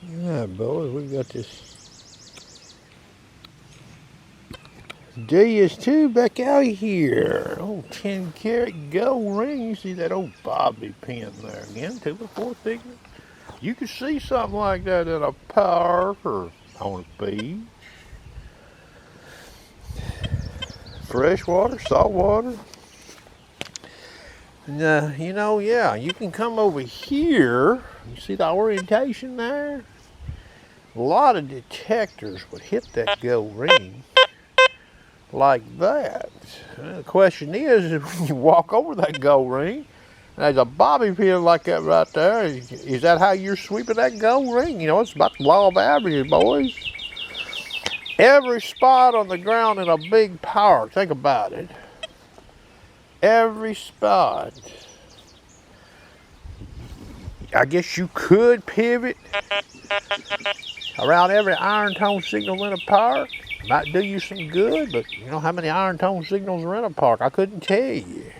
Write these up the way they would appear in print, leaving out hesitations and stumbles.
Yeah, boys, we got this DS2 back out here. Old 10-carat gold ring. You see that old bobby pin there again, 2x4 thickness. You can see something like that in a park or on a beach. Freshwater, saltwater. And, yeah, you can come over here. You see the orientation there? A lot of detectors would hit that gold ring like that. And the question is, when you walk over that gold ring, and there's a bobby pin like that right there, is that how you're sweeping that gold ring? You know, it's about the law of averages, boys. Every spot on the ground in a big park, think about it. Every spot. I guess you could pivot around every iron tone signal in a park. Might do you some good, but you know how many iron tone signals are in a park? I couldn't tell you.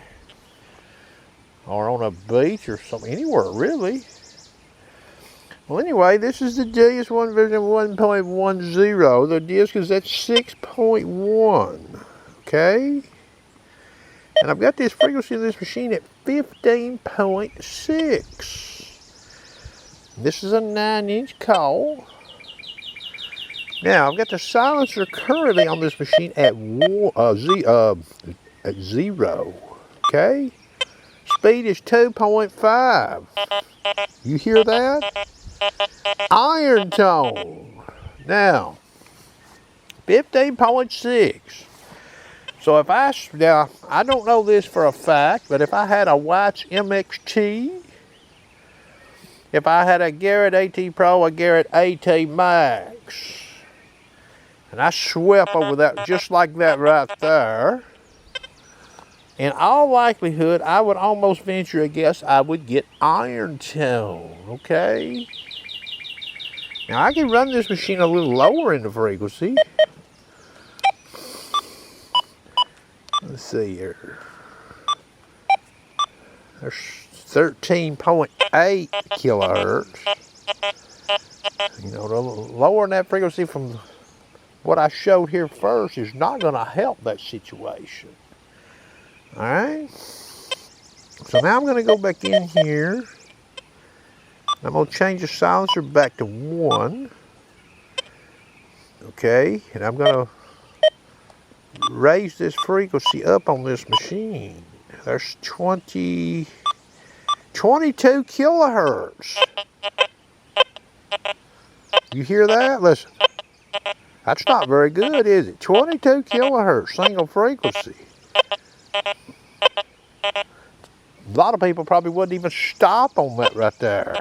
Or on a beach or something, anywhere really. Well, anyway, this is the DS1 version 1.10. The disc is at 6.1. Okay? And I've got this frequency of this machine at 15.6. This is a 9-inch call. Now, I've got the silencer currently on this machine at 0. Okay? Speed is 2.5. You hear that? Iron tone. Now, 15.6. So if now I don't know this for a fact, but if I had a White's MXT, if I had a Garrett AT Pro, a Garrett AT Max, and I swept over that just like that right there, in all likelihood, I would almost venture a guess I would get iron tone, okay? Now I can run this machine a little lower in the frequency. Let's see here. There's 13.8 kilohertz. You know, lowering that frequency from what I showed here first is not going to help that situation. All right. So now I'm going to go back in here. I'm going to change the silencer back to 1. Okay. And I'm going to raise this frequency up on this machine. There's 22 kilohertz. You hear that? Listen. That's not very good, is it? 22 kilohertz, single frequency. A lot of people probably wouldn't even stop on that right there.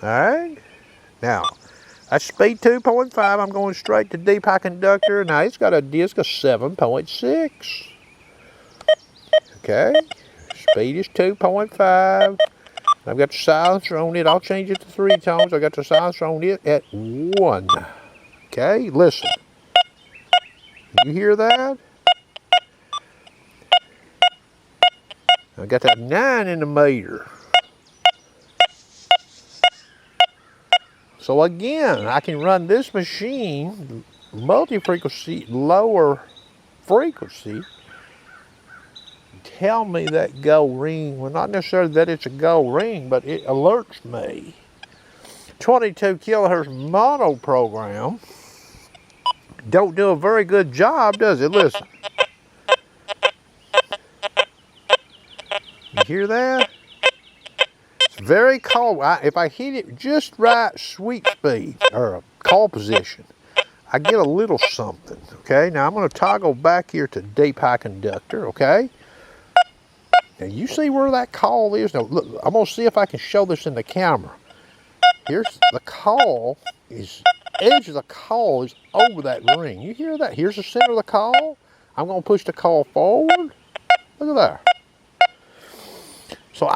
Alright? Now, that's speed 2.5. I'm going straight to deep high conductor. Now, it's got a disc of 7.6. Okay? Speed is 2.5. I've got the silencer on it. I'll change it to 3 tones. I've got the silencer on it at 1. Okay? Listen. You hear that? I got that 9 in the meter. So again, I can run this machine multi-frequency, lower frequency. Tell me that gold ring, well, not necessarily that it's a gold ring, but it alerts me. 22 kilohertz mono program don't do a very good job, does it? Listen. You hear that? It's very cold. If I hit it just right, sweep speed, or call position, I get a little something, okay? Now I'm going to toggle back here to deep high conductor, okay? Now you see where that call is? Now look, I'm going to see if I can show this in the camera. Here's the call, edge of the call is over that ring. You hear that? Here's the center of the call. I'm going to push the call forward. Look at there. So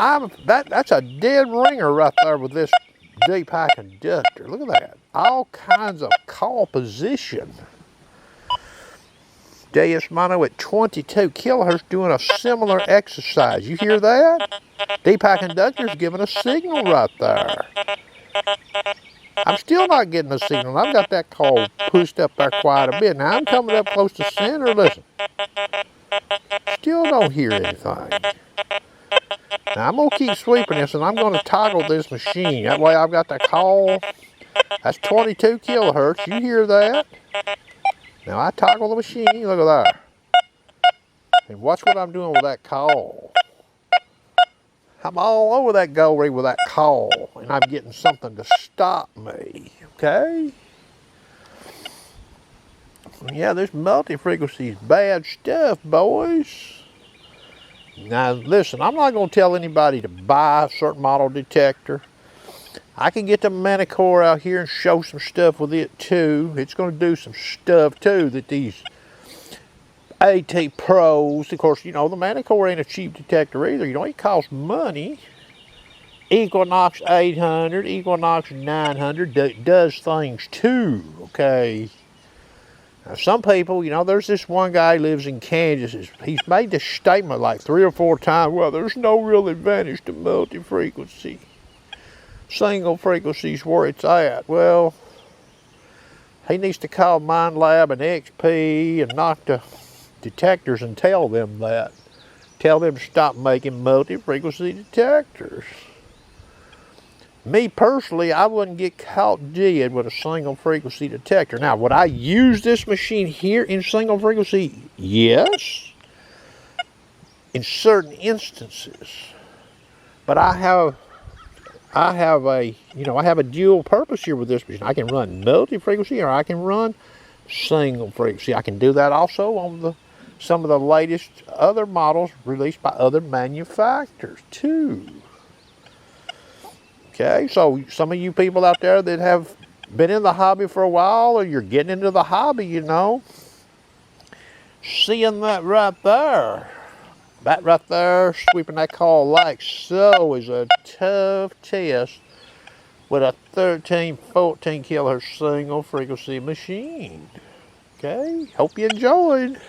that's a dead ringer right there with this deep high conductor. Look at that. All kinds of call position. Deus mono at 22 kilohertz doing a similar exercise. You hear that? Deepak conductor's giving a signal right there. I'm still not getting a signal. I've got that coil pushed up there quite a bit. Now I'm coming up close to center. Listen. Still don't hear anything. Now I'm going to keep sweeping this, and I'm going to toggle this machine. That way I've got that coil. That's 22 kilohertz. You hear that? Now I toggle the machine. Look at that. And watch what I'm doing with that coil. I'm all over that go rig with that coil, and I'm getting something to stop me. Okay? Yeah, this multi-frequency is bad stuff, boys. Now, listen, I'm not going to tell anybody to buy a certain model detector. I can get the Manicore out here and show some stuff with it, too. It's going to do some stuff, too, that these AT Pros, of course, you know, the Manicore ain't a cheap detector either. You know, it costs money. Equinox 800, Equinox 900 does things, too, okay? Now, some people, you know, there's this one guy who lives in Kansas. He's made this statement like 3 or 4 times. Well, there's no real advantage to multi-frequency. Single frequency's where it's at. Well, he needs to call Mind Lab and XP and knock the detectors and tell them that. Tell them to stop making multi-frequency detectors. Me personally, I wouldn't get caught dead with a single frequency detector. Now, would I use this machine here in single frequency? Yes. In certain instances. But I have a dual purpose here with this machine. I can run multi-frequency or I can run single frequency. I can do that also on some of the latest other models released by other manufacturers too. Okay, so some of you people out there that have been in the hobby for a while, or you're getting into the hobby, you know, seeing that right there, sweeping that coil like so is a tough test with a 13, 14 kilohertz single frequency machine. Okay, hope you enjoyed.